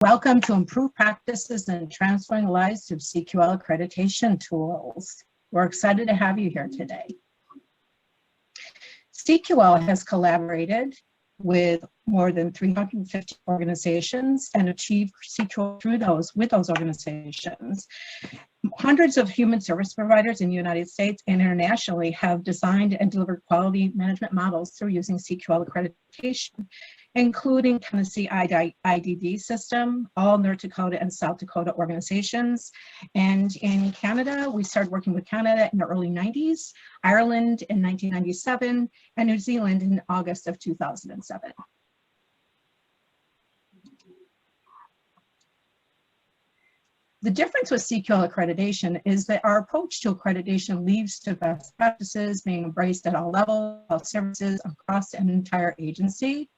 Welcome to Improved Practices and Transforming Lives through CQL Accreditation Tools. We're excited to have you here today. CQL has collaborated with more than 350 organizations and achieved CQL with those organizations. Hundreds of human service providers in the United States and internationally have designed and delivered quality management models through using CQL accreditation, including Tennessee IDD system, all North Dakota and South Dakota organizations. And in Canada, we started working with Canada in the early 90s, Ireland in 1997, and New Zealand in August of 2007. The difference with CQL accreditation is that our approach to accreditation leads to best practices being embraced at all levels, all services across an entire agency.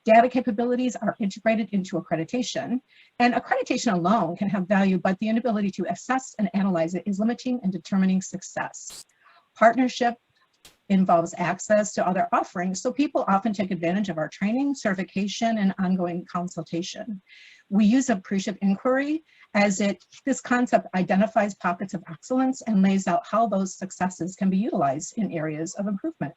Data capabilities are integrated into accreditation, and accreditation alone can have value, but the inability to assess and analyze it is limiting and determining success. Partnership involves access to other offerings, so people often take advantage of our training, certification, and ongoing consultation. We use appreciative inquiry as this concept identifies pockets of excellence and lays out how those successes can be utilized in areas of improvement.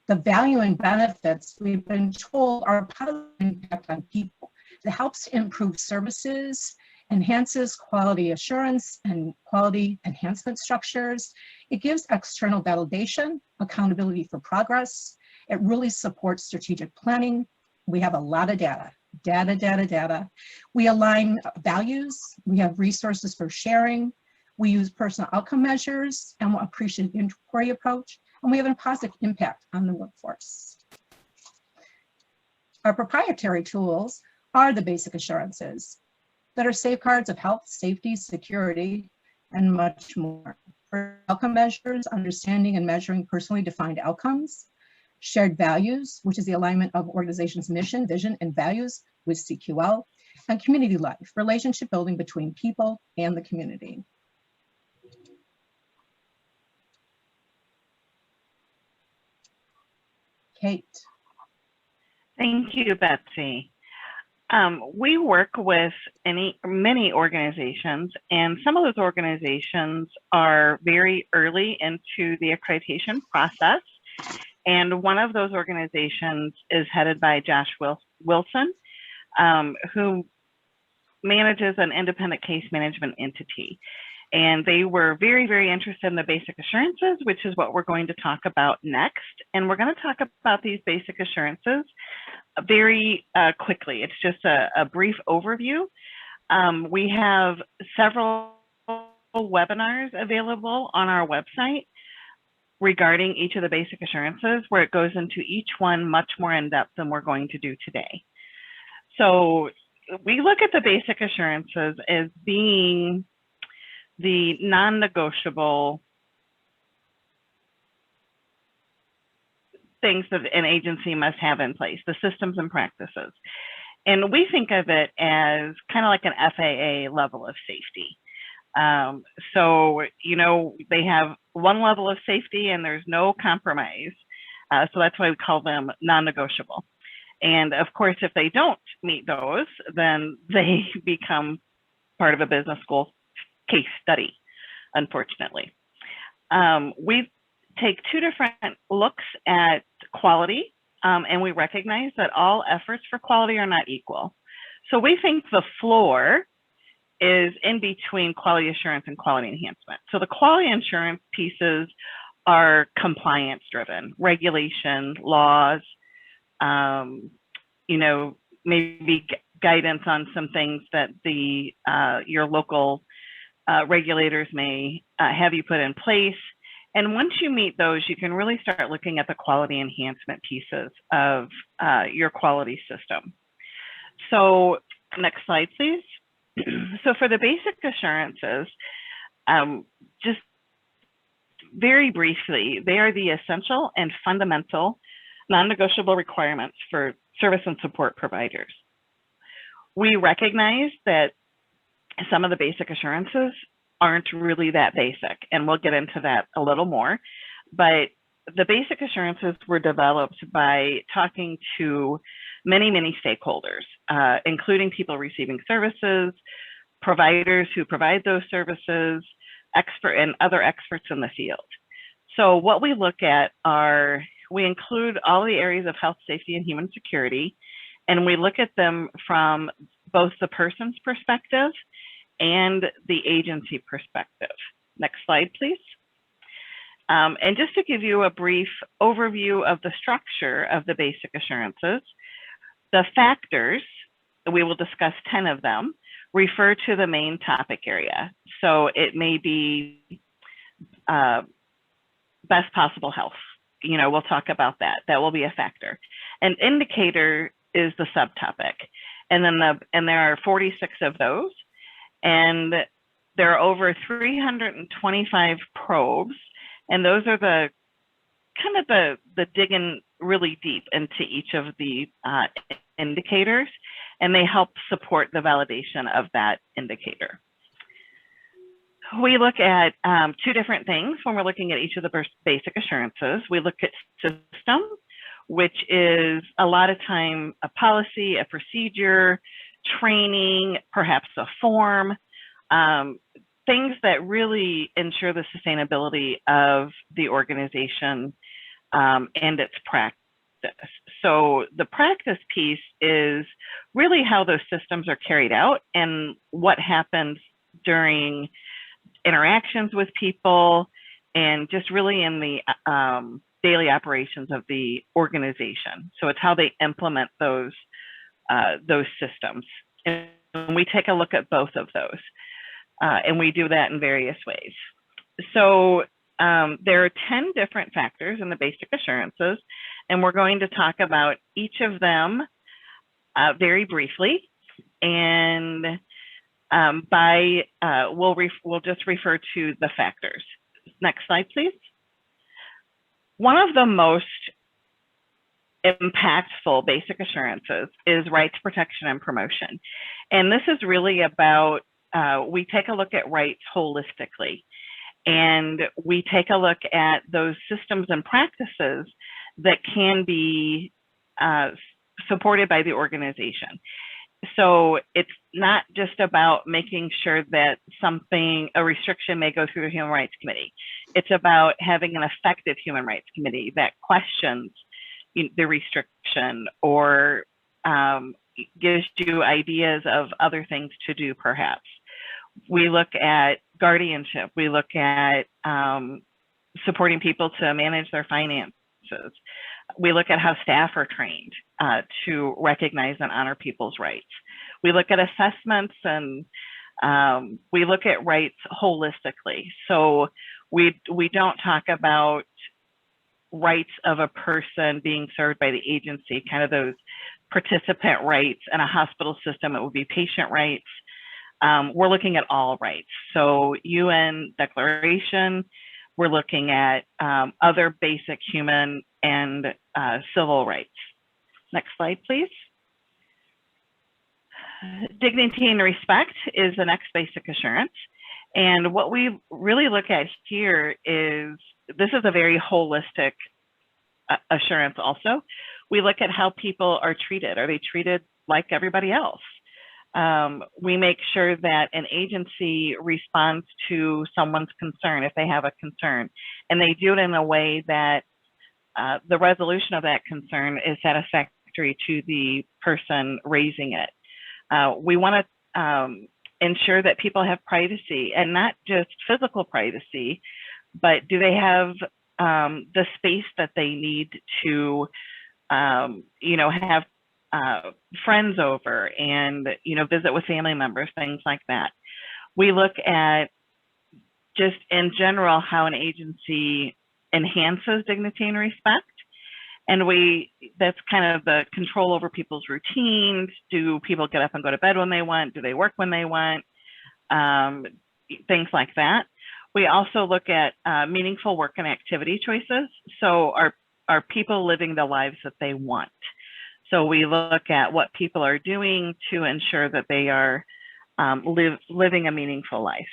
The value and benefits we've been told are a positive impact on people. It helps to improve services, enhances quality assurance and quality enhancement structures. It gives external validation, accountability for progress. It really supports strategic planning. We have a lot of data. We align values. We have resources for sharing. We use personal outcome measures and appreciative inquiry approach. And we have a positive impact on the workforce. Our proprietary tools are the basic assurances that are safeguards of health, safety, security, and much more. For outcome measures, understanding and measuring personally defined outcomes, shared values, which is the alignment of organization's mission, vision, and values with CQL, and community life, relationship building between people and the community. Kate. Thank you, Betsy. We work with many organizations, and some of those organizations are very early into the accreditation process. And one of those organizations is headed by Josh Wilson, who manages an independent case management entity. And they were very, very interested in the basic assurances, which is what we're going to talk about next. And we're going to talk about these basic assurances very quickly. It's just a brief overview. We have several webinars available on our website regarding each of the basic assurances, where it goes into each one much more in depth than we're going to do today. So we look at the basic assurances as being the non-negotiable things that an agency must have in place, the systems and practices. And we think of it as kind of like an FAA level of safety. So, you know, they have one level of safety and there's no compromise. So that's why we call them non-negotiable. And of course, if they don't meet those, then they become part of a business school case study, unfortunately. We take two different looks at quality, and we recognize that all efforts for quality are not equal. So we think the floor is in between quality assurance and quality enhancement. So the quality assurance pieces are compliance driven, regulation, laws, you know, maybe guidance on some things that the your local regulators may have you put in place. And once you meet those, you can really start looking at the quality enhancement pieces of your quality system. So next slide, please. So for the basic assurances, just very briefly, they are the essential and fundamental non-negotiable requirements for service and support providers. We recognize that some of the basic assurances aren't really that basic, and we'll get into that a little more, but the basic assurances were developed by talking to many, many stakeholders, including people receiving services, providers who provide those services, and other experts in the field. So what we look at are, we include all the areas of health, safety, and human security, and we look at them from both the person's perspective and the agency perspective. Next slide, please. And just to give you a brief overview of the structure of the basic assurances, the factors, we will discuss 10 of them, refer to the main topic area. So it may be best possible health. You know, we'll talk about that. That will be a factor. An indicator is the subtopic. And then there are 46 of those. And there are over 325 probes. And those are the kind of the digging really deep into each of the indicators, and they help support the validation of that indicator. We look at two different things when we're looking at each of the basic assurances. We look at system, which is a lot of time a policy, a procedure, training, perhaps a form, things that really ensure the sustainability of the organization and its practice. So the practice piece is really how those systems are carried out and what happens during interactions with people and just really in the daily operations of the organization. So it's how they implement those systems. And we take a look at both of those. And we do that in various ways. So there are 10 different factors in the basic assurances, and we're going to talk about each of them very briefly. And we'll just refer to the factors. Next slide, please. One of the most impactful basic assurances is rights, protection, and promotion. And this is really about we take a look at rights holistically, and we take a look at those systems and practices that can be supported by the organization. So it's not just about making sure that a restriction may go through the Human Rights Committee. It's about having an effective Human Rights Committee that questions the restriction or gives you ideas of other things to do, perhaps. We look at guardianship. We look at supporting people to manage their finances. We look at how staff are trained to recognize and honor people's rights. We look at assessments, and we look at rights holistically. So we don't talk about rights of a person being served by the agency, kind of those participant rights. In a hospital system, it would be patient rights. We're looking at all rights. So UN Declaration, we're looking at other basic human and civil rights. Next slide, please. Dignity and respect is the next basic assurance. And what we really look at here is, this is a very holistic assurance also. We look at how people are treated. Are they treated like everybody else? We make sure that an agency responds to someone's concern if they have a concern, and they do it in a way that the resolution of that concern is satisfactory to the person raising it. We want to ensure that people have privacy, and not just physical privacy, but do they have the space that they need to, have friends over and, visit with family members, things like that. We look at just in general how an agency enhances dignity and respect. And that's kind of the control over people's routines. Do people get up and go to bed when they want? Do they work when they want? Things like that. We also look at meaningful work and activity choices. So are people living the lives that they want? So we look at what people are doing to ensure that they are living a meaningful life.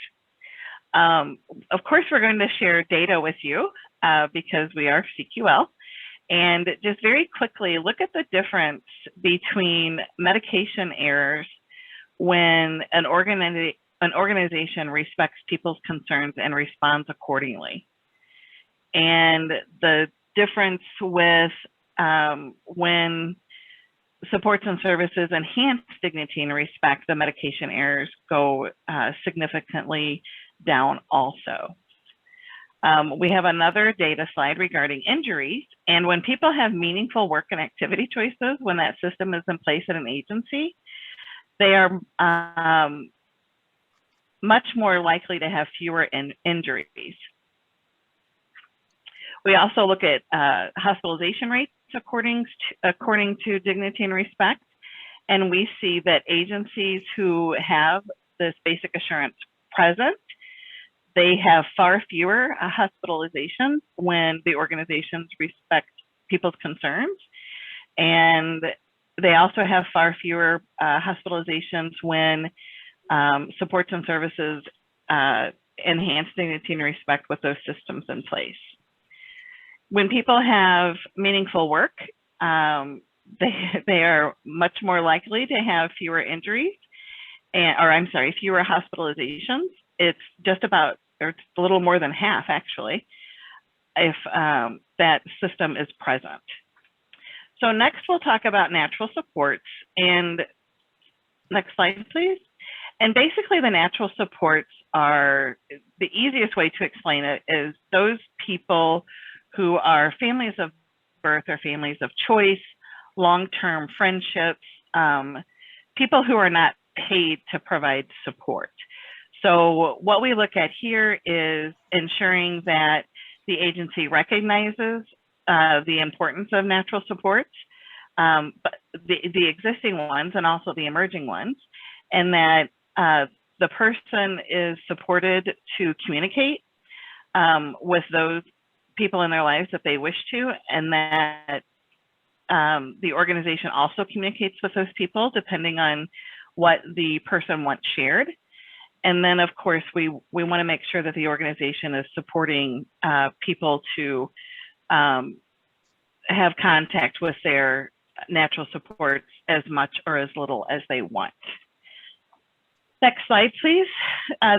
Of course, we're going to share data with you because we are CQL. And just very quickly, look at the difference between medication errors when an organization respects people's concerns and responds accordingly. And the difference with when supports and services enhance dignity and respect, the medication errors go significantly down also. We have another data slide regarding injuries. And when people have meaningful work and activity choices, when that system is in place at an agency, they are much more likely to have fewer injuries. We also look at hospitalization rates according to dignity and respect. And we see that agencies who have this basic assurance present, they have far fewer hospitalizations when the organizations respect people's concerns. And they also have far fewer hospitalizations when supports and services enhance dignity and respect with those systems in place. When people have meaningful work, they are much more likely to have fewer injuries, fewer hospitalizations. It's just about, or it's a little more than half actually, if that system is present. So next we'll talk about natural supports, and next slide please. And basically the natural supports are, the easiest way to explain it is those people who are families of birth or families of choice, long-term friendships, people who are not paid to provide support. So what we look at here is ensuring that the agency recognizes the importance of natural supports, but the existing ones and also the emerging ones, and that the person is supported to communicate with those people in their lives that they wish to, and that the organization also communicates with those people depending on what the person wants shared. And then of course, we want to make sure that the organization is supporting people to have contact with their natural supports as much or as little as they want. Next slide, please.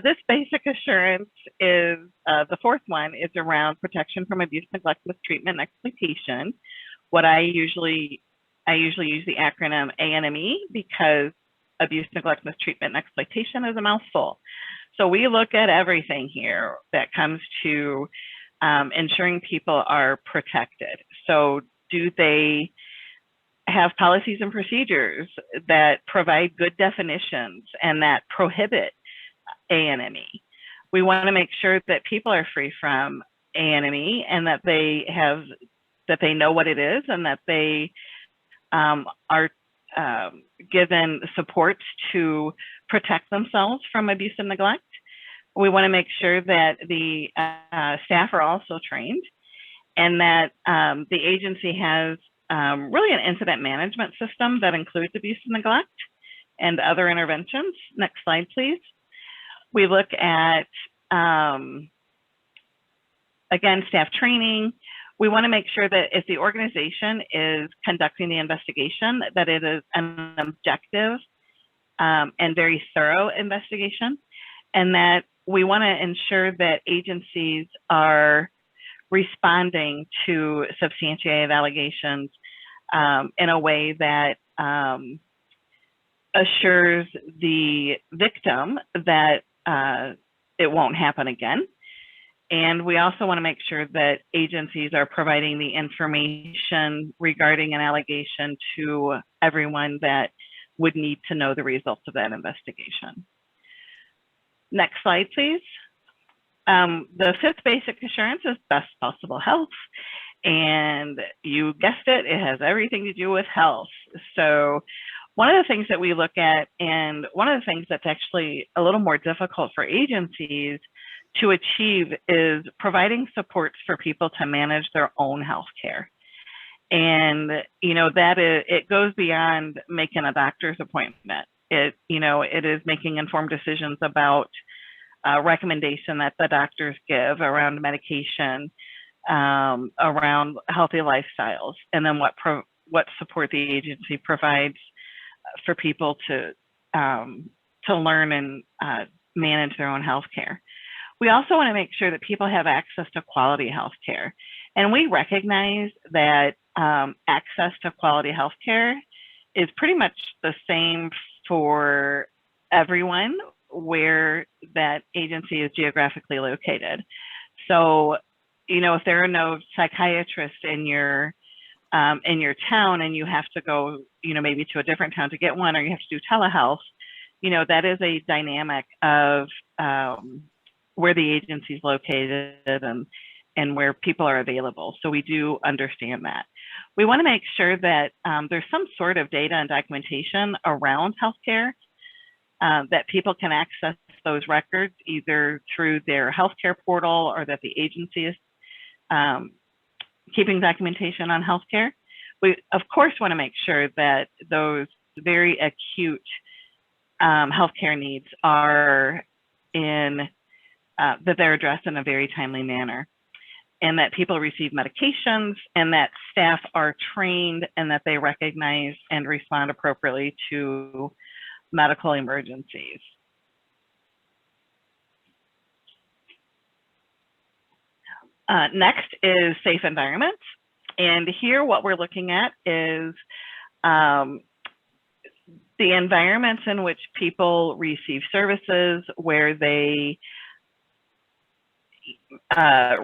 This basic assurance is, the fourth one is around protection from abuse, neglect, mistreatment, and exploitation. I usually use the acronym ANME because abuse, neglect, mistreatment, and exploitation is a mouthful. So we look at everything here that comes to ensuring people are protected. So do they have policies and procedures that provide good definitions and that prohibit ANME? We want to make sure that people are free from ANME and that they know what it is, and that they are given supports to protect themselves from abuse and neglect. We want to make sure that the staff are also trained, and that the agency has really an incident management system that includes abuse and neglect and other interventions. Next slide, please. We look at, again, staff training. We want to make sure that if the organization is conducting the investigation, that it is an objective and very thorough investigation, and that we want to ensure that agencies are responding to substantiated allegations in a way that assures the victim that it won't happen again. And we also want to make sure that agencies are providing the information regarding an allegation to everyone that would need to know the results of that investigation. Next slide, please. The fifth basic assurance is best possible health. And you guessed it, it has everything to do with health. So one of the things that we look at, and one of the things that's actually a little more difficult for agencies to achieve, is providing supports for people to manage their own health care. And, you know, it goes beyond making a doctor's appointment. It is making informed decisions about recommendation that the doctors give around medication, around healthy lifestyles, and then what support the agency provides for people to learn and manage their own health care. We also want to make sure that people have access to quality health care. And we recognize that access to quality health care is pretty much the same for everyone where that agency is geographically located. So, you know, if there are no psychiatrists in your town and you have to go, you know, maybe to a different town to get one, or you have to do telehealth, you know, that is a dynamic of where the agency is located and where people are available. So we do understand that. We want to make sure that there's some sort of data and documentation around healthcare, that people can access those records either through their healthcare portal or that the agency is keeping documentation on healthcare. We, of course, want to make sure that those very acute healthcare needs are that they're addressed in a very timely manner, and that people receive medications, and that staff are trained, and that they recognize and respond appropriately to medical emergencies. Next is safe environments. And here what we're looking at is the environments in which people receive services, where they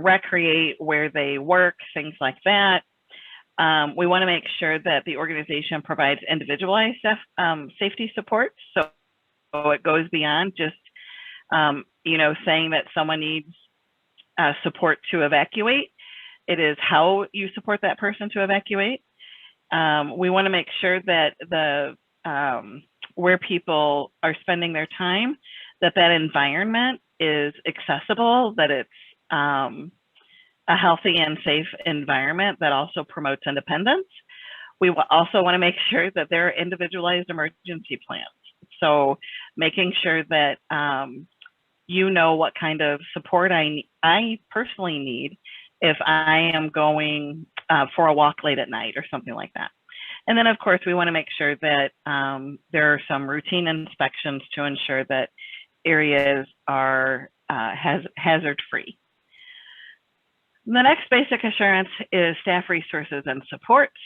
recreate, where they work, things like that. We want to make sure that the organization provides individualized safety support. So it goes beyond just, you know, saying that someone needs support to evacuate. It is how you support that person to evacuate. We want to make sure that where people are spending their time, that environment is accessible, that it's a healthy and safe environment that also promotes independence. We also want to make sure that there are individualized emergency plans. So making sure that you know what kind of support I personally need if I am going for a walk late at night or something like that. And then, of course, we want to make sure that there are some routine inspections to ensure that areas are hazard-free. The next basic assurance is staff resources and supports.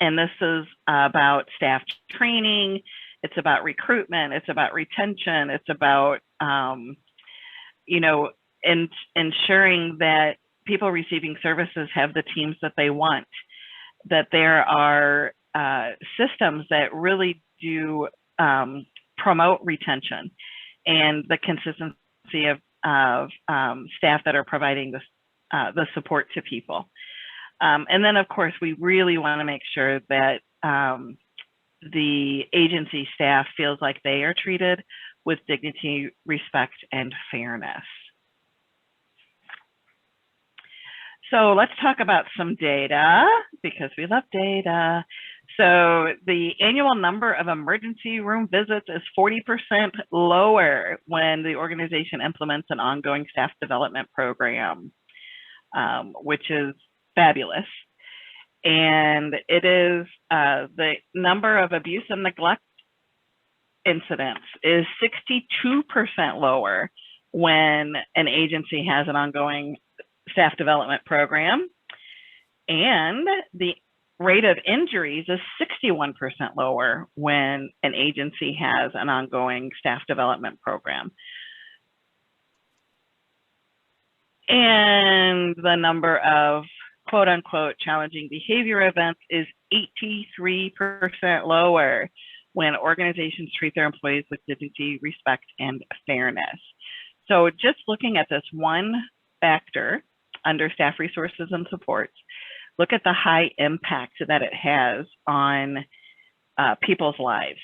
And this is about staff training. It's about recruitment. It's about retention. It's about, you know, ensuring that people receiving services have the teams that they want, that there are systems that really do promote retention and the consistency of staff that are providing the support to people. And then, of course, we really want to make sure that the agency staff feels like they are treated with dignity, respect, and fairness. So let's talk about some data, because we love data. So the annual number of emergency room visits is 40% lower when the organization implements an ongoing staff development program, which is fabulous. And it is the number of abuse and neglect incidents is 62% lower when an agency has an ongoing staff development program. And the rate of injuries is 61% lower when an agency has an ongoing staff development program. And the number of quote unquote challenging behavior events is 83% lower when organizations treat their employees with dignity, respect, and fairness. So just looking at this one factor under staff resources and supports, look at the high impact that it has on people's lives.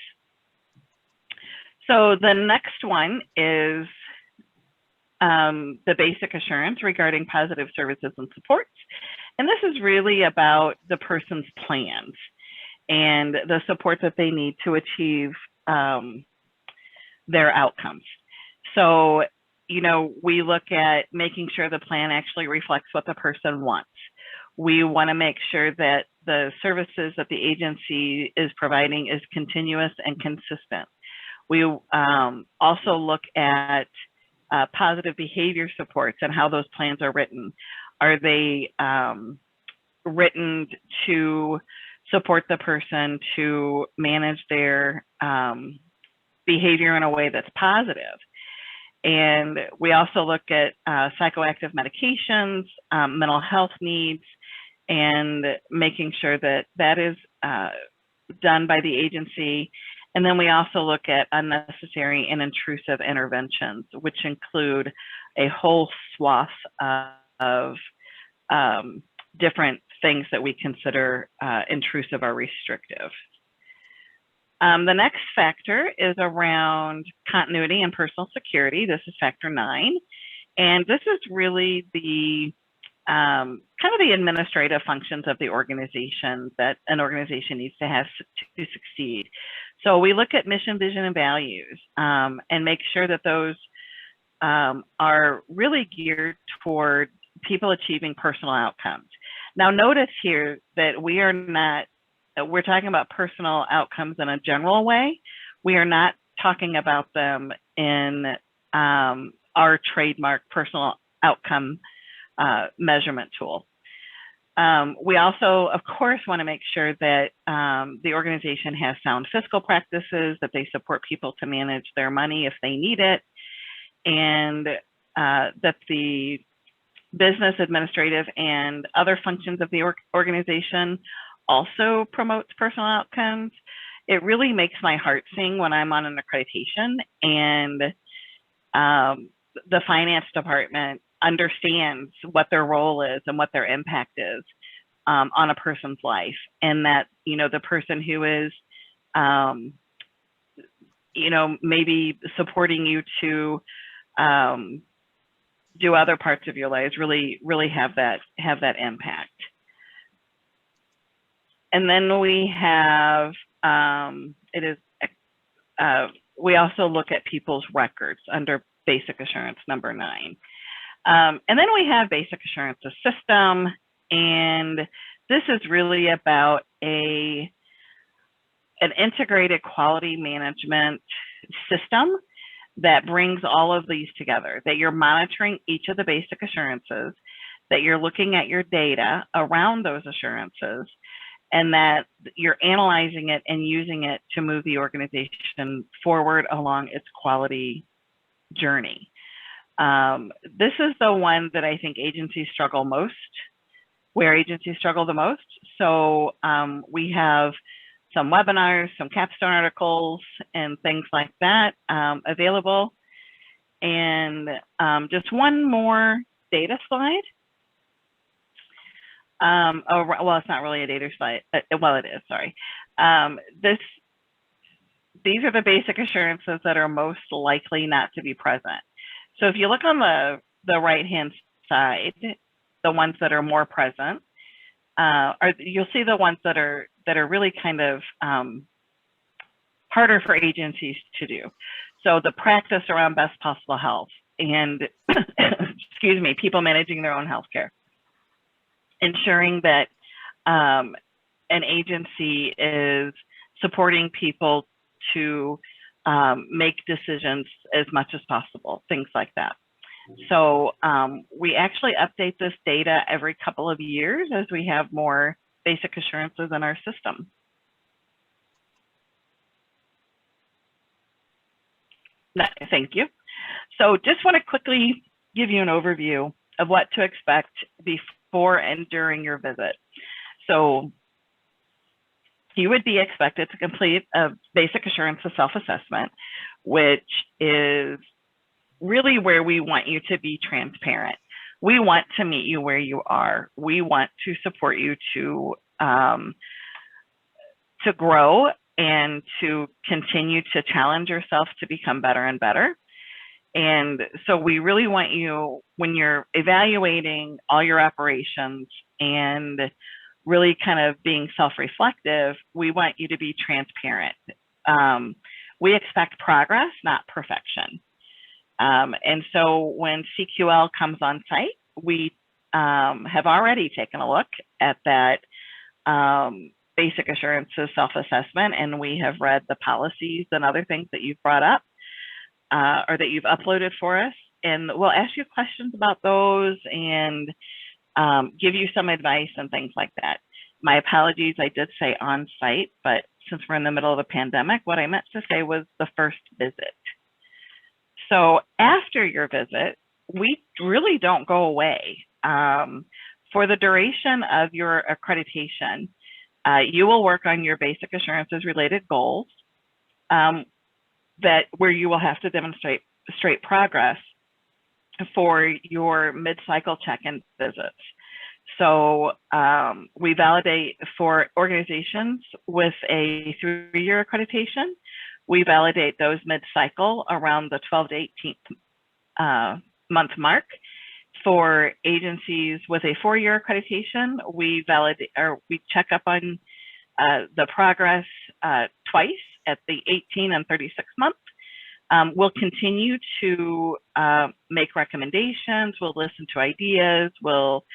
So the next one is the basic assurance regarding positive services and supports. And this is really about the person's plans and the support that they need to achieve their outcomes. So, you know, we look at making sure the plan actually reflects what the person wants. We want to make sure that the services that the agency is providing is continuous and consistent. We also look at positive behavior supports and how those plans are written. Are they written to support the person to manage their behavior in a way that's positive? And we also look at psychoactive medications, mental health needs, and making sure that that is done by the agency. And then we also look at unnecessary and intrusive interventions, which include a whole swath of different things that we consider intrusive or restrictive. The next factor is around continuity and personal security. This is factor 9. And this is really the kind of the administrative functions of the organization that an organization needs to have to succeed. So we look at mission, vision, and values and make sure that those are really geared toward people achieving personal outcomes. Now notice here that we are not, we're talking about personal outcomes in a general way. We are not talking about them in our trademark personal outcome measurement tool. We also, of course, want to make sure that the organization has sound fiscal practices, that they support people to manage their money if they need it, and that the business, administrative, and other functions of the organization also promotes personal outcomes. It really makes my heart sing when I'm on an accreditation and the finance department understands what their role is and what their impact is on a person's life, and that, you know, the person who is you know, maybe supporting you to do other parts of your lives really have that impact. And then we have we also look at people's records under basic assurance number 9. And then we have basic assurance of system, and this is really about an integrated quality management system that brings all of these together, that you're monitoring each of the basic assurances, that you're looking at your data around those assurances, and that you're analyzing it and using it to move the organization forward along its quality journey. This is the one that I think agencies struggle most, where agencies struggle the most. So we have some webinars, some capstone articles, and things like that available. And just one more data slide. Well, it's not really a data slide. Well, it is, sorry. These are the basic assurances that are most likely not to be present. So if you look on the right-hand side, the ones that are more present, you'll see the ones that are really kind of harder for agencies to do. So the practice around best possible health and, excuse me, people managing their own healthcare. Ensuring that an agency is supporting people to make decisions as much as possible, things like that. So we actually update this data every couple of years as we have more basic assurances in our system. Thank you. So just want to quickly give you an overview of what to expect before and during your visit. So you would be expected to complete a basic assurance of self-assessment, which is really where we want you to be transparent. We want to meet you where you are. We want to support you to grow and to continue to challenge yourself to become better and better. And so we really want you, when you're evaluating all your operations and really kind of being self-reflective, we want you to be transparent. We expect progress, not perfection. And so when CQL comes on site, we have already taken a look at that basic assurances self-assessment, and we have read the policies and other things that you've brought up or that you've uploaded for us. And we'll ask you questions about those and give you some advice and things like that. My apologies, I did say on site, but since we're in the middle of a pandemic, what I meant to say was the first visit. So after your visit, we really don't go away. For the duration of your accreditation, you will work on your basic assurances related goals where you will have to demonstrate progress for your mid-cycle check-in visits. So we validate for organizations with a 3-year accreditation. We validate those mid-cycle around the 12 to 18th month mark. For agencies with a 4-year accreditation, we validate or we check up on the progress twice at the 18 and 36 month. We'll continue to make recommendations. We'll listen to ideas. We'll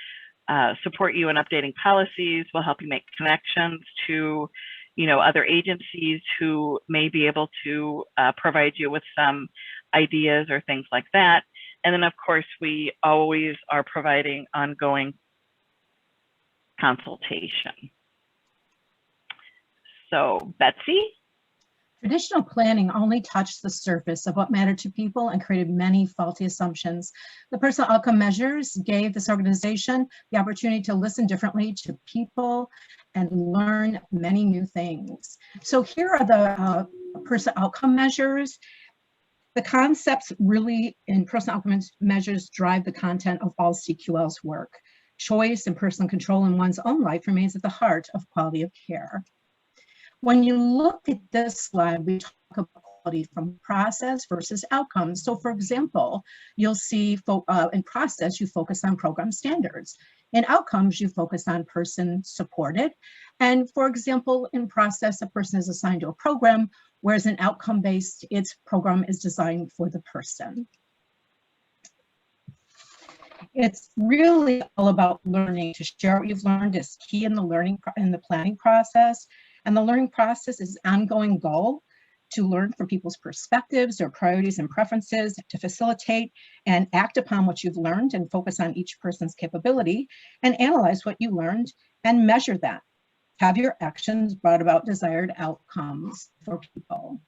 support you in updating policies. We'll help you make connections to, other agencies who may be able to provide you with some ideas or things like that. And then, of course, we always are providing ongoing consultation. So, Betsy? Traditional planning only touched the surface of what mattered to people and created many faulty assumptions. The personal outcome measures gave this organization the opportunity to listen differently to people and learn many new things. So here are the personal outcome measures. The concepts really in personal outcome measures drive the content of all CQL's work. Choice and personal control in one's own life remains at the heart of quality of care. When you look at this slide, we talk about quality from process versus outcomes. So for example, you'll see in process, you focus on program standards. In outcomes, you focus on person supported. And for example, in process, a person is assigned to a program, whereas in outcome-based, its program is designed for the person. It's really all about learning. To share what you've learned is key in the planning process. And the learning process is an ongoing goal to learn from people's perspectives, their priorities and preferences, to facilitate and act upon what you've learned and focus on each person's capability and analyze what you learned and measure that. Have your actions brought about desired outcomes for people?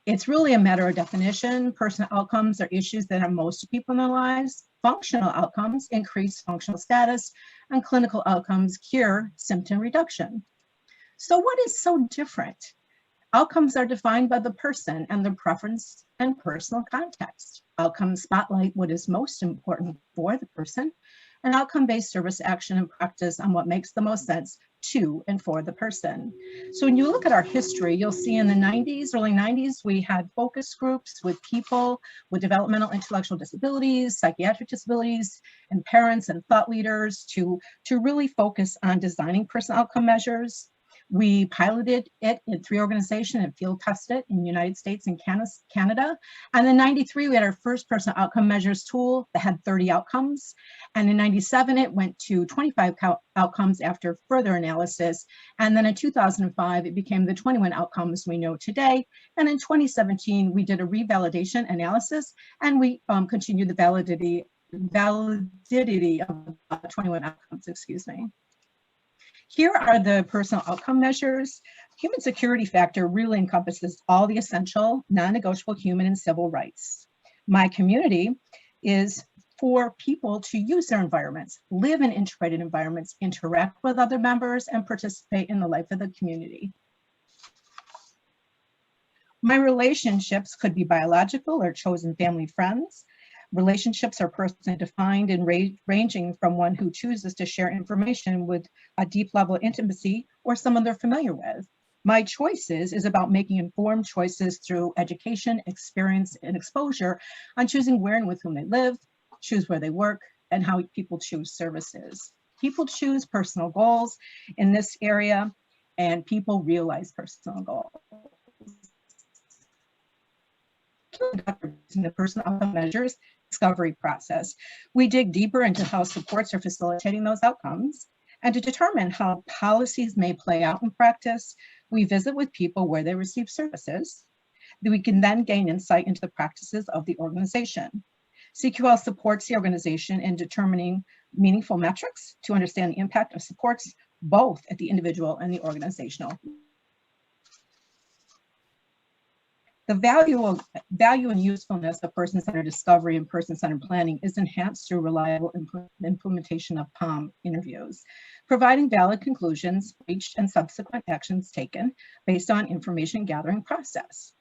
It's really a matter of definition. Personal outcomes are issues that have most people in their lives. Functional outcomes increase functional status, and clinical outcomes cure symptom reduction. So what is so different? Outcomes are defined by the person and their preference and personal context. Outcomes spotlight what is most important for the person, and outcome-based service action and practice on what makes the most sense to and for the person. So when you look at our history, you'll see in the 90s, early 90s, we had focus groups with people with developmental intellectual disabilities, psychiatric disabilities, and parents and thought leaders to really focus on designing personal outcome measures. We piloted it in 3 organizations and field tested it in the United States and Canada. And in 93, we had our first personal outcome measures tool that had 30 outcomes. And in 97, it went to 25 outcomes after further analysis. And then in 2005, it became the 21 outcomes we know today. And in 2017, we did a revalidation analysis, and we continued the validity of 21 outcomes, excuse me. Here are the personal outcome measures. Human security factor really encompasses all the essential, non-negotiable human and civil rights. My community is for people to use their environments, live in integrated environments, interact with other members, and participate in the life of the community. My relationships could be biological or chosen family friends. Relationships are personally defined and ranging from one who chooses to share information with a deep level of intimacy or someone they're familiar with. My choices is about making informed choices through education, experience, and exposure on choosing where and with whom they live, choose where they work, and how people choose services. People choose personal goals in this area, and people realize personal goals. The personal outcome measures discovery process. We dig deeper into how supports are facilitating those outcomes. And to determine how policies may play out in practice, we visit with people where they receive services. We can then gain insight into the practices of the organization. CQL supports the organization in determining meaningful metrics to understand the impact of supports, both at the individual and the organizational. The value and usefulness of person-centered discovery and person-centered planning is enhanced through reliable implementation of POM interviews, providing valid conclusions reached and subsequent actions taken based on information gathering process.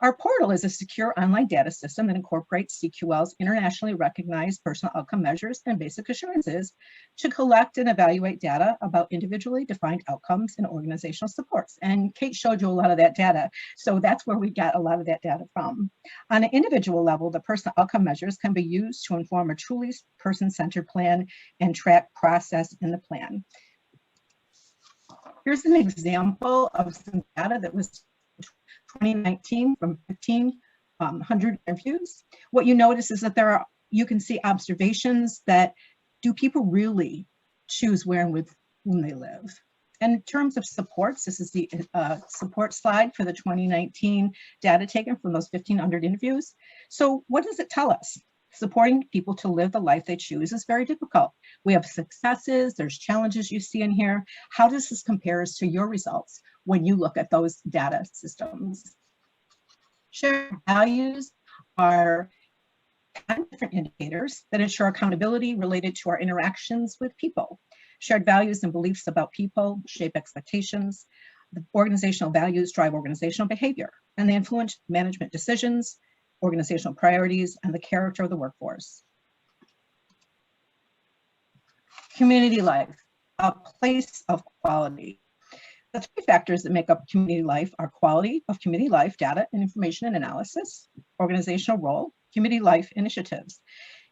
Our portal is a secure online data system that incorporates CQL's internationally recognized personal outcome measures and basic assurances to collect and evaluate data about individually defined outcomes and organizational supports. And Kate showed you a lot of that data, so that's where we got a lot of that data from. On an individual level, the personal outcome measures can be used to inform a truly person-centered plan and track process in the plan. Here's an example of some data that was 2019 from 1,500 interviews. What you notice is that you can see observations that do people really choose where and with whom they live. And in terms of supports, this is the support slide for the 2019 data taken from those 1,500 interviews. So what does it tell us? Supporting people to live the life they choose is very difficult. We have successes, there's challenges you see in here. How does this compare to your results when you look at those data systems? Shared values are 10 different indicators that ensure accountability related to our interactions with people. Shared values and beliefs about people shape expectations. The organizational values drive organizational behavior, and they influence management decisions, organizational priorities, and the character of the workforce. Community life, a place of quality. The three factors that make up community life are quality of community life data and information and analysis, organizational role, community life initiatives.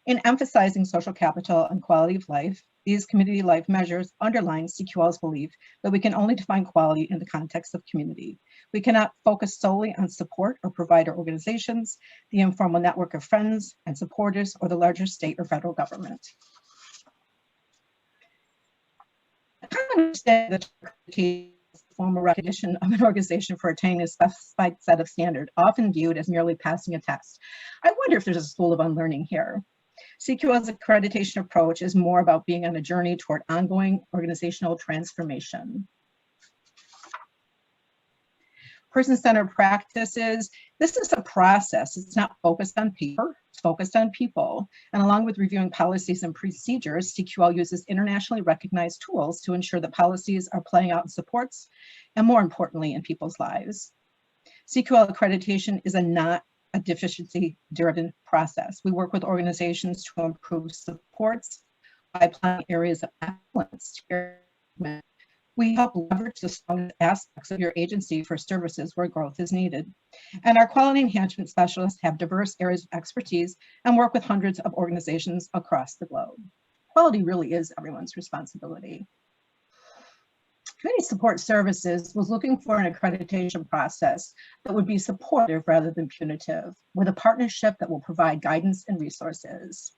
In emphasizing social capital and quality of life, these community life measures underline CQL's belief that we can only define quality in the context of community. We cannot focus solely on support or provider organizations, the informal network of friends and supporters, or the larger state or federal government. I kind of understand the formal recognition of an organization for attaining a specified set of standards, often viewed as merely passing a test. I wonder if there's a school of unlearning here. CQL's accreditation approach is more about being on a journey toward ongoing organizational transformation. Person-centered practices, this is a process. It's not focused on paper, it's focused on people. And along with reviewing policies and procedures, CQL uses internationally recognized tools to ensure that policies are playing out in supports, and more importantly, in people's lives. CQL accreditation is not a deficiency-driven process. We work with organizations to improve supports by applying areas of excellence. We help leverage the strongest aspects of your agency for services where growth is needed. And our quality enhancement specialists have diverse areas of expertise and work with hundreds of organizations across the globe. Quality really is everyone's responsibility. Community Support Services was looking for an accreditation process that would be supportive rather than punitive, with a partnership that will provide guidance and resources.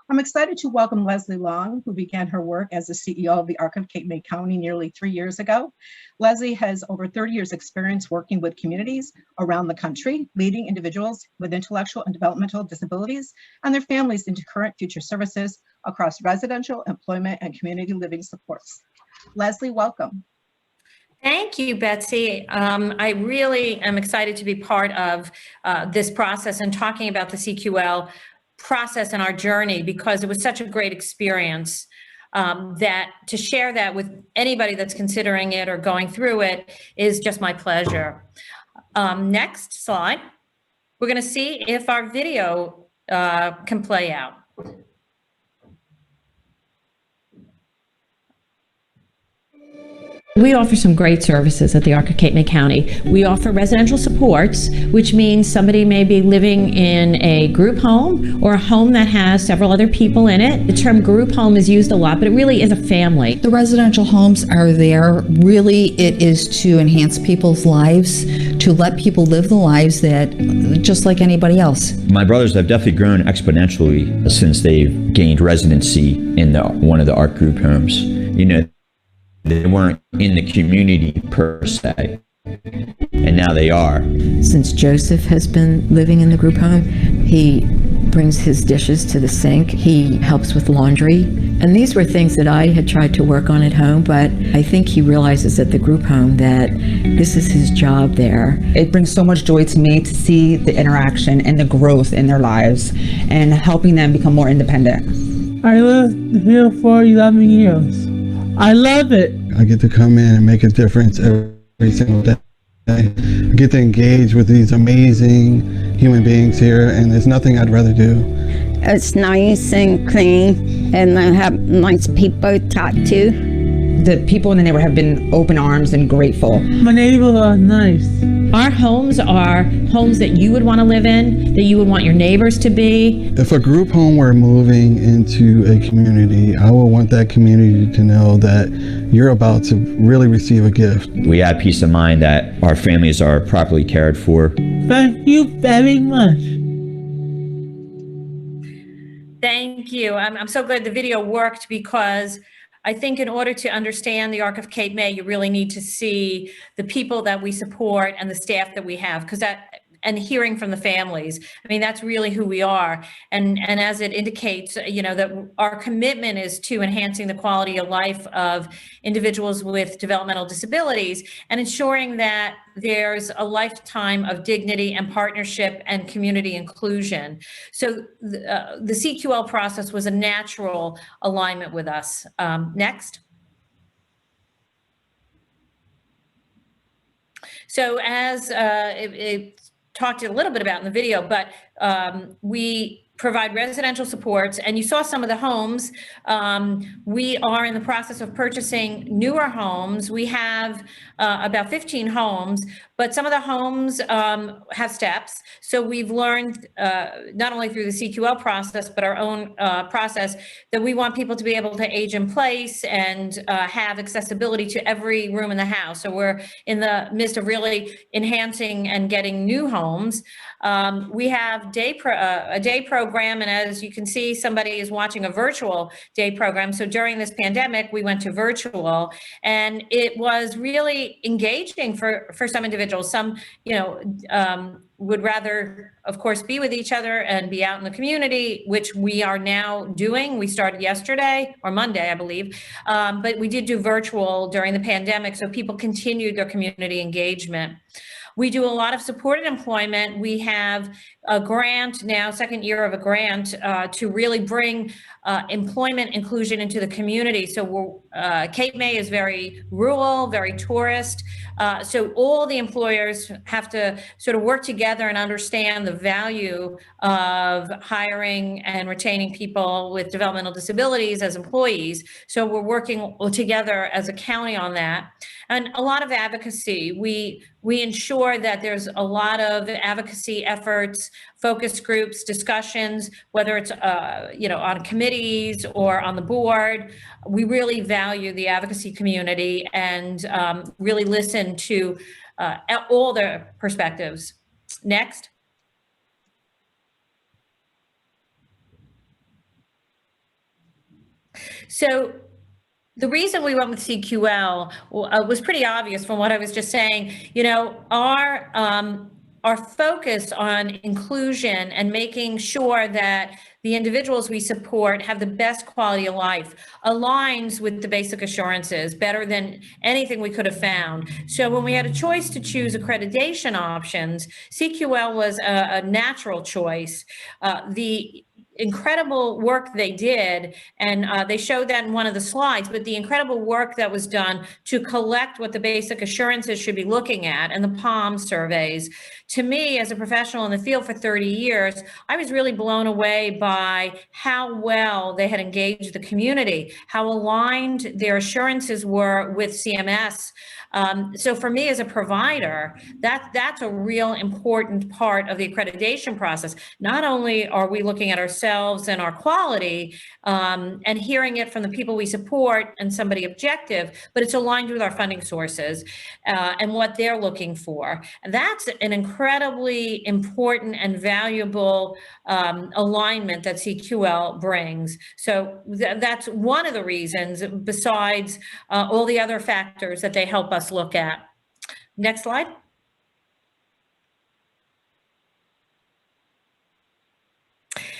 I'm excited to welcome Leslie Long, who began her work as the CEO of the Arc of Cape May County nearly 3 years ago. Leslie has over 30 years experience working with communities around the country, leading individuals with intellectual and developmental disabilities and their families into current future services across residential, employment, and community living supports. Leslie, welcome. Thank you, Betsy. I really am excited to be part of this process and talking about the CQL process and our journey, because it was such a great experience that to share that with anybody that's considering it or going through it is just my pleasure. Next slide. We're going to see if our video can play out. We offer some great services at the Arc of Cape May County. We offer residential supports, which means somebody may be living in a group home or a home that has several other people in it. The term group home is used a lot, but it really is a family. The residential homes are there. Really, it is to enhance people's lives, to let people live the lives that, just like anybody else. My brothers have definitely grown exponentially since they've gained residency in one of the Arc group homes. You know, they weren't in the community per se, and now they are. Since Joseph has been living in the group home, he brings his dishes to the sink. He helps with laundry. And these were things that I had tried to work on at home, but I think he realizes at the group home that this is his job there. It brings so much joy to me to see the interaction and the growth in their lives and helping them become more independent. I lived here for 11 years. I love it. I get to come in and make a difference every single day. I get to engage with these amazing human beings here, and there's nothing I'd rather do. It's nice and clean, and I have nice people to talk to. The people in the neighborhood have been open arms and grateful. My neighbors are nice. Our homes are homes that you would want to live in, that you would want your neighbors to be. If a group home were moving into a community, I would want that community to know that you're about to really receive a gift. We have peace of mind that our families are properly cared for. Thank you very much. Thank you. I'm so glad the video worked, because I think in order to understand the Arc of Cape May, you really need to see the people that we support and the staff that we have, because and hearing from the families. I mean, that's really who we are. And as it indicates, you know, that our commitment is to enhancing the quality of life of individuals with developmental disabilities and ensuring that there's a lifetime of dignity and partnership and community inclusion. So the CQL process was a natural alignment with us. Next. So as it talked a little bit about in the video, but we provide residential supports, and you saw some of the homes. We are in the process of purchasing newer homes. We have about 15 homes, but some of the homes have steps. So we've learned, not only through the CQL process, but our own process, that we want people to be able to age in place and have accessibility to every room in the house. So we're in the midst of really enhancing and getting new homes. We have a day program, and as you can see, somebody is watching a virtual day program. So during this pandemic, we went to virtual, and it was really engaging for some individuals. Some, you know, would rather, of course, be with each other and be out in the community, which we are now doing. We started yesterday or Monday, I believe, but we did do virtual during the pandemic, so people continued their community engagement. We do a lot of supported employment. We have a grant now, second year of a grant, to really bring employment inclusion into the community. So Cape May is very rural, very tourist. So all the employers have to sort of work together and understand the value of hiring and retaining people with developmental disabilities as employees. So we're working together as a county on that. And a lot of advocacy. We ensure that there's a lot of advocacy efforts, focus groups, discussions, whether it's you know, on committees or on the board. We really value the advocacy community and really listen to all their perspectives. Next. So the reason we went with CQL was pretty obvious from what I was just saying. You know, our focus on inclusion and making sure that the individuals we support have the best quality of life aligns with the basic assurances better than anything we could have found. So when we had a choice to choose accreditation options, CQL was a natural choice. incredible work they did, and they showed that in one of the slides, but the incredible work that was done to collect what the basic assurances should be looking at and the PALM surveys. To me, as a professional in the field for 30 years, I was really blown away by how well they had engaged the community, how aligned their assurances were with CMS. So for me as a provider, that's a real important part of the accreditation process. Not only are we looking at ourselves and our quality and hearing it from the people we support and somebody objective, but it's aligned with our funding sources and what they're looking for. And that's an incredibly important and valuable alignment that CQL brings. So that's one of the reasons, besides all the other factors that they help us look at. Next slide.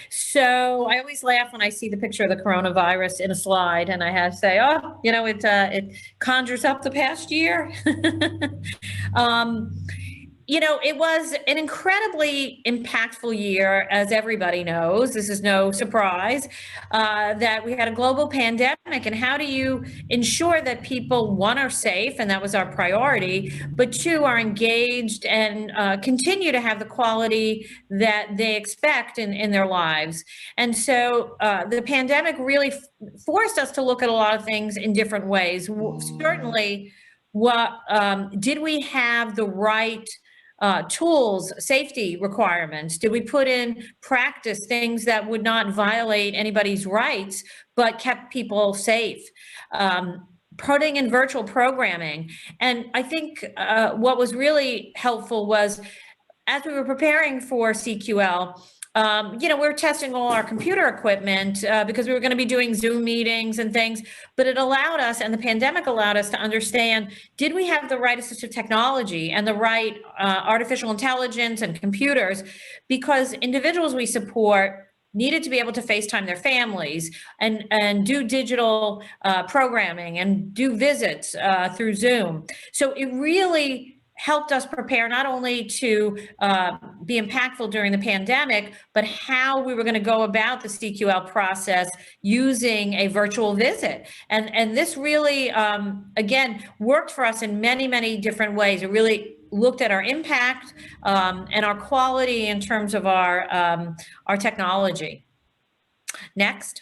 So I always laugh when I see the picture of the coronavirus in a slide, and I have to say, oh, you know, it conjures up the past year. You know, it was an incredibly impactful year, as everybody knows. This is no surprise that we had a global pandemic. And how do you ensure that people, one, are safe, and that was our priority, but two, are engaged and continue to have the quality that they expect in their lives? And so the pandemic really forced us to look at a lot of things in different ways. Certainly, did we have the right tools, safety requirements? Did we put in practice things that would not violate anybody's rights, but kept people safe? Putting in virtual programming. And I think what was really helpful was, as we were preparing for CQL, you know, we were testing all our computer equipment because we were going to be doing Zoom meetings and things, but it allowed us, and the pandemic allowed us to understand, did we have the right assistive technology and the right artificial intelligence and computers? Because individuals we support needed to be able to FaceTime their families and do digital programming and do visits through Zoom. So it really helped us prepare not only to be impactful during the pandemic, but how we were going to go about the CQL process using a virtual visit. And this really, again, worked for us in many, many different ways. It really looked at our impact and our quality in terms of our technology. Next.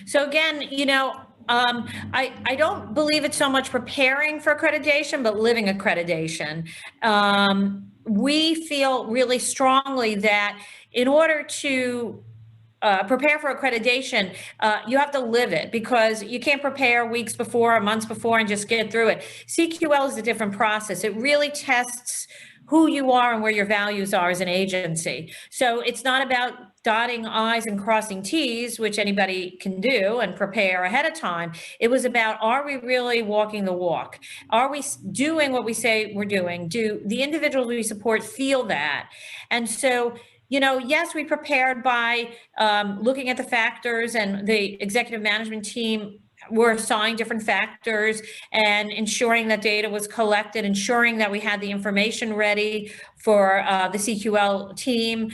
So again, you know, I don't believe it's so much preparing for accreditation, but living accreditation. We feel really strongly that in order to prepare for accreditation, you have to live it, because you can't prepare weeks before or months before and just get through it. CQL is a different process. It really tests who you are and where your values are as an agency. So it's not about dotting I's and crossing T's, which anybody can do and prepare ahead of time. It was about, are we really walking the walk? Are we doing what we say we're doing? Do the individuals we support feel that? And so, you know, yes, we prepared by looking at the factors, and the executive management team were assigned different factors and ensuring that data was collected, ensuring that we had the information ready for the CQL team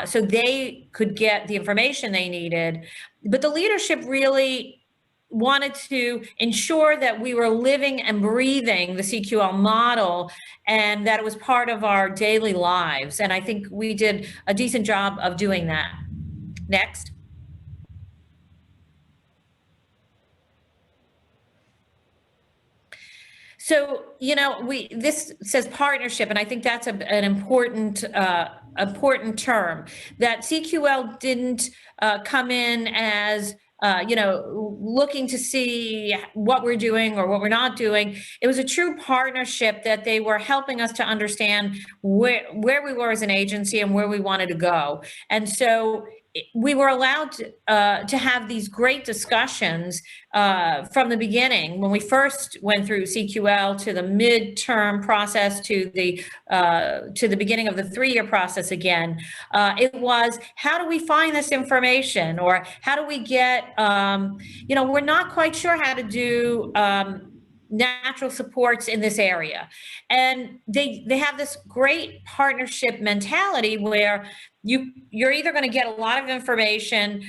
so they could get the information they needed. But the leadership really wanted to ensure that we were living and breathing the CQL model and that it was part of our daily lives. And I think we did a decent job of doing that. Next. So, you know, this says partnership, and I think that's an important important term. That CQL didn't come in as you know, looking to see what we're doing or what we're not doing. It was a true partnership that they were helping us to understand where we were as an agency and where we wanted to go. And so we were allowed to have these great discussions from the beginning. When we first went through CQL, to the midterm process, to the beginning of the 3-year process again, it was, how do we find this information, or how do we get, you know, we're not quite sure how to do natural supports in this area. And they have this great partnership mentality where you're either going to get a lot of information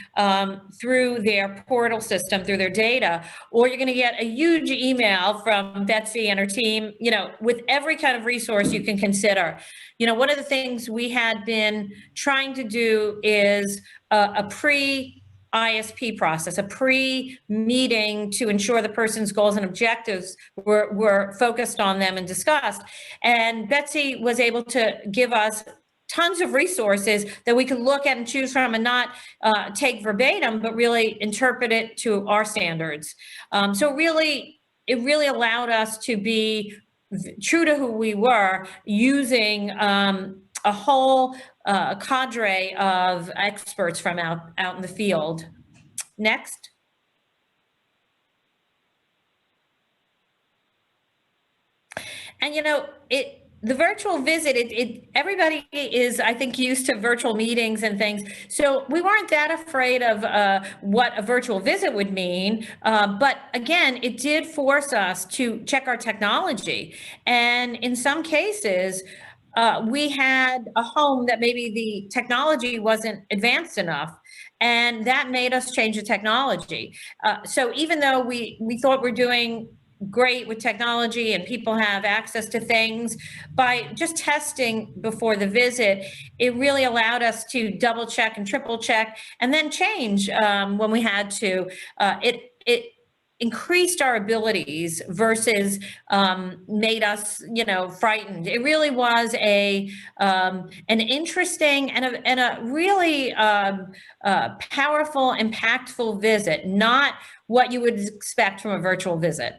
through their portal system, through their data, or you're going to get a huge email from Betsy and her team, you know, with every kind of resource you can consider. You know, one of the things we had been trying to do is a pre-ISP process, a pre-meeting to ensure the person's goals and objectives were focused on them and discussed. And Betsy was able to give us tons of resources that we could look at and choose from, and not take verbatim, but really interpret it to our standards. So really, it really allowed us to be true to who we were, using a whole cadre of experts from out in the field. Next. And you know, the virtual visit, everybody is, I think, used to virtual meetings and things. So we weren't that afraid of what a virtual visit would mean. But again, it did force us to check our technology. And in some cases, we had a home that maybe the technology wasn't advanced enough, and that made us change the technology. So even though we thought we're doing great with technology and people have access to things, by just testing before the visit, it really allowed us to double check and triple check, and then change when we had to. It increased our abilities versus made us, you know, frightened. It really was an interesting and a really powerful, impactful visit, not what you would expect from a virtual visit.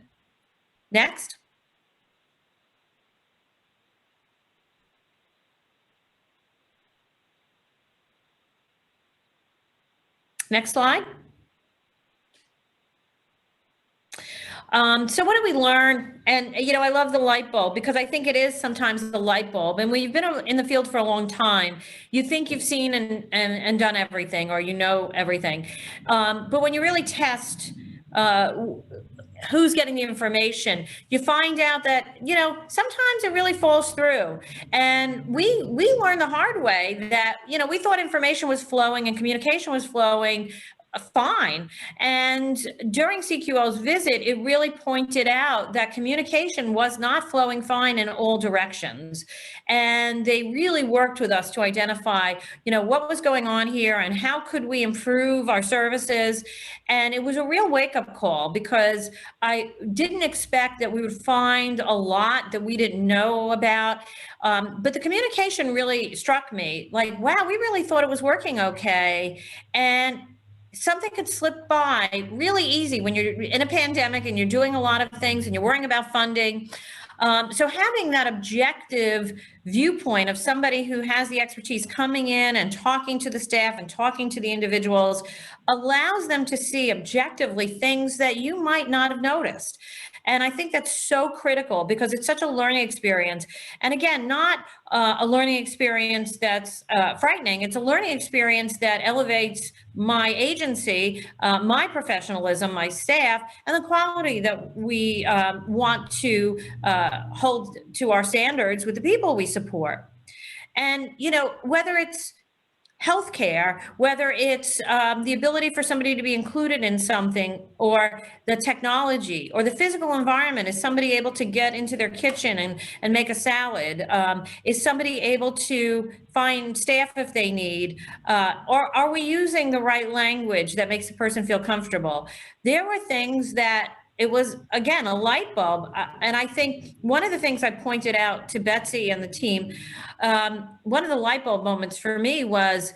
Next. Next slide. So what did we learn? And, you know, I love the light bulb, because I think it is sometimes the light bulb. And when you've been in the field for a long time, you think you've seen and done everything, or you know everything. But when you really test who's getting the information, you find out that, you know, sometimes it really falls through. And we learned the hard way that, you know, we thought information was flowing and communication was flowing fine. And during CQL's visit, it really pointed out that communication was not flowing fine in all directions. And they really worked with us to identify, you know, what was going on here and how could we improve our services. And it was a real wake-up call, because I didn't expect that we would find a lot that we didn't know about. But the communication really struck me like, wow, we really thought it was working okay. And something could slip by really easy when you're in a pandemic and you're doing a lot of things and you're worrying about funding. So having that objective viewpoint of somebody who has the expertise coming in and talking to the staff and talking to the individuals allows them to see objectively things that you might not have noticed. And I think that's so critical, because it's such a learning experience. And again, not a learning experience that's frightening. It's a learning experience that elevates my agency, my professionalism, my staff, and the quality that we want to hold to our standards with the people we support. And, you know, whether it's healthcare, whether it's the ability for somebody to be included in something, or the technology, or the physical environment. Is somebody able to get into their kitchen and make a salad? Is somebody able to find staff if they need? Or are we using the right language that makes the person feel comfortable? There were things that it was, again, a light bulb. And I think one of the things I pointed out to Betsy and the team, one of the light bulb moments for me was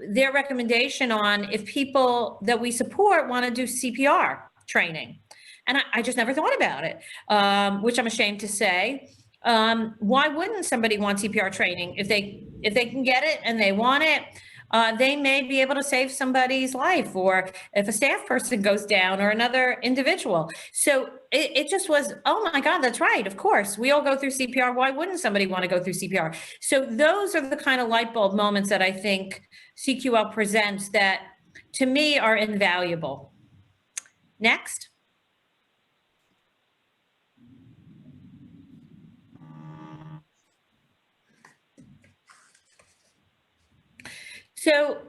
their recommendation on if people that we support want to do CPR training. And I just never thought about it, which I'm ashamed to say. Why wouldn't somebody want CPR training? If they can get it and they want it, they may be able to save somebody's life, or if a staff person goes down, or another individual. So it just was, oh my God, that's right. Of course, we all go through CPR. Why wouldn't somebody want to go through CPR? So those are the kind of light bulb moments that I think CQL presents that, to me, are invaluable. Next. So,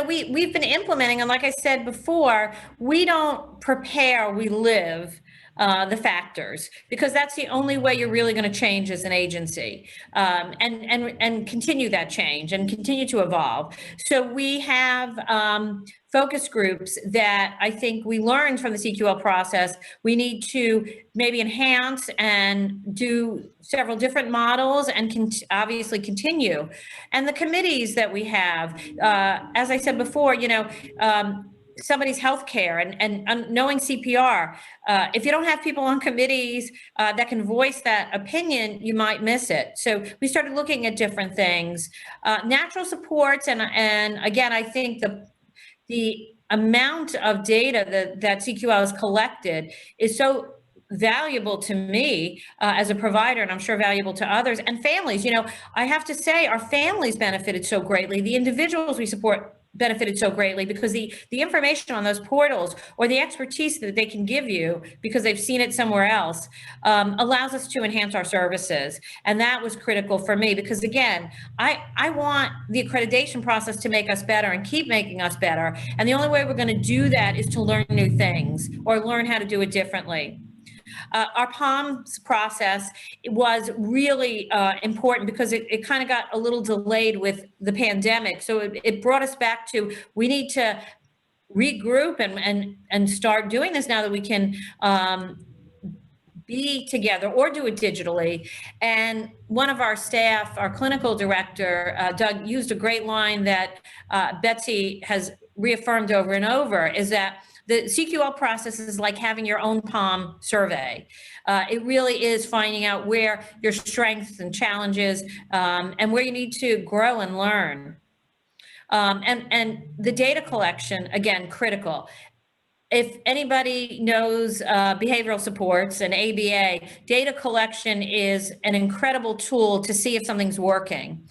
we've been implementing, and like I said before, we don't prepare, we live the factors, because that's the only way you're really going to change as an agency, and continue that change and continue to evolve. So we have focus groups that I think we learned from the CQL process. We need to maybe enhance and do several different models and obviously continue. And the committees that we have, as I said before, somebody's healthcare and knowing CPR. If you don't have people on committees that can voice that opinion, you might miss it. So we started looking at different things, natural supports, and again, I think the amount of data that CQL has collected is so valuable to me as a provider, and I'm sure valuable to others and families. I have to say our families benefited so greatly. The individuals we support benefited so greatly because the information on those portals, or the expertise that they can give you because they've seen it somewhere else, allows us to enhance our services. And that was critical for me because, again, I want the accreditation process to make us better and keep making us better. And the only way we're going to do that is to learn new things or learn how to do it differently. Our POMS process was really important because it kind of got a little delayed with the pandemic. So it brought us back to, we need to regroup and start doing this now that we can be together or do it digitally. And one of our staff, our clinical director, Doug, used a great line that Betsy has reaffirmed over and over, is that the CQL process is like having your own POM survey. It really is finding out where your strengths and challenges and where you need to grow and learn. And the data collection, again, critical. If anybody knows behavioral supports and ABA, data collection is an incredible tool to see if something's working,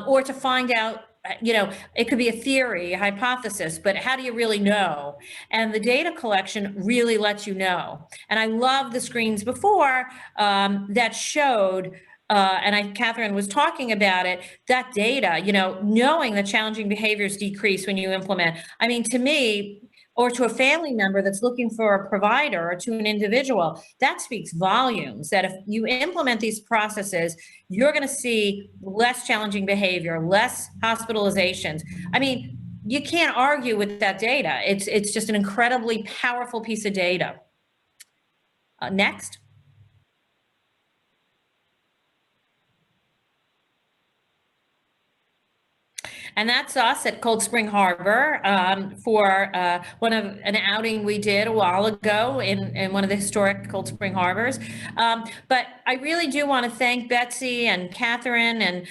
or to find out, it could be a theory, a hypothesis, but how do you really know? And the data collection really lets you know. And I love the screens before that showed, and Catherine was talking about it, that data, knowing that challenging behaviors decrease when you implement. I mean, to me, or to a family member that's looking for a provider, or to an individual, that speaks volumes, that if you implement these processes, you're going to see less challenging behavior, less hospitalizations. I mean, you can't argue with that data. It's just an incredibly powerful piece of data. Next. And that's us at Cold Spring Harbor for an outing we did a while ago in one of the historic Cold Spring Harbors. But I really do want to thank Betsy and Catherine and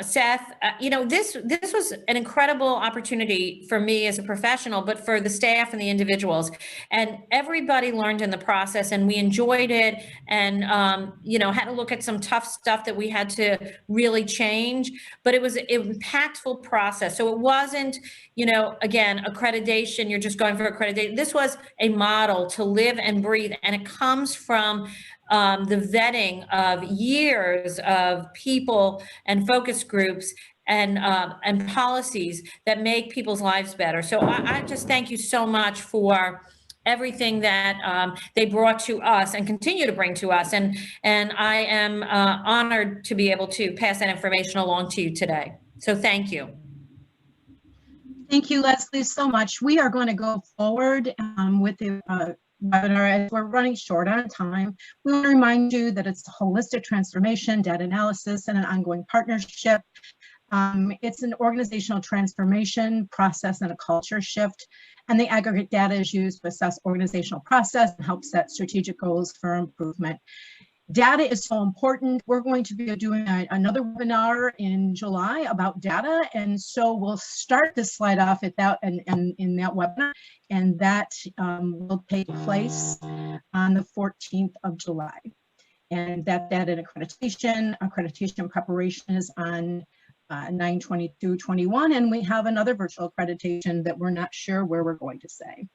Seth. This was an incredible opportunity for me as a professional, but for the staff and the individuals. And everybody learned in the process, and we enjoyed it, and had to look at some tough stuff that we had to really change. But it was an impactful process. So it wasn't, again, accreditation, you're just going for accreditation. This was a model to live and breathe, and it comes from the vetting of years of people and focus groups and policies that make people's lives better. So I just thank you so much for everything that they brought to us and continue to bring to us. And I am honored to be able to pass that information along to you today. So thank you. Thank you, Leslie, so much. We are going to go forward with the webinar as we're running short on time. We want to remind you that it's a holistic transformation, data analysis, and an ongoing partnership. It's an organizational transformation process and a culture shift, and the aggregate data is used to assess organizational process and help set strategic goals for improvement. Data is so important. We're going to be doing another webinar in July about data, and so we'll start this slide off at that and in that webinar, and that will take place on the 14th of July. And that data and accreditation preparation is on 9/22/21, and we have another virtual accreditation that we're not sure where we're going to say.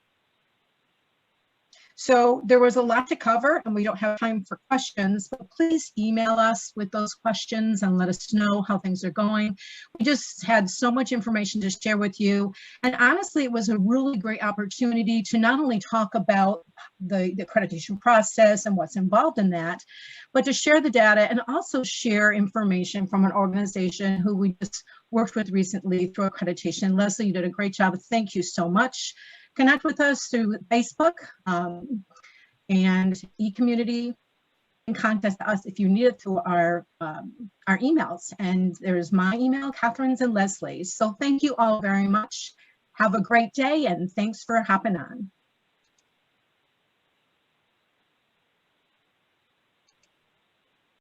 So there was a lot to cover and we don't have time for questions, but please email us with those questions and let us know how things are going. We just had so much information to share with you. And honestly, it was a really great opportunity to not only talk about the accreditation process and what's involved in that, but to share the data and also share information from an organization who we just worked with recently through accreditation. Leslie, you did a great job. Thank you so much. Connect with us through Facebook and eCommunity, and contact us if you need it through our emails. And there's my email, Catherine's and Leslie's. So thank you all very much. Have a great day and thanks for hopping on.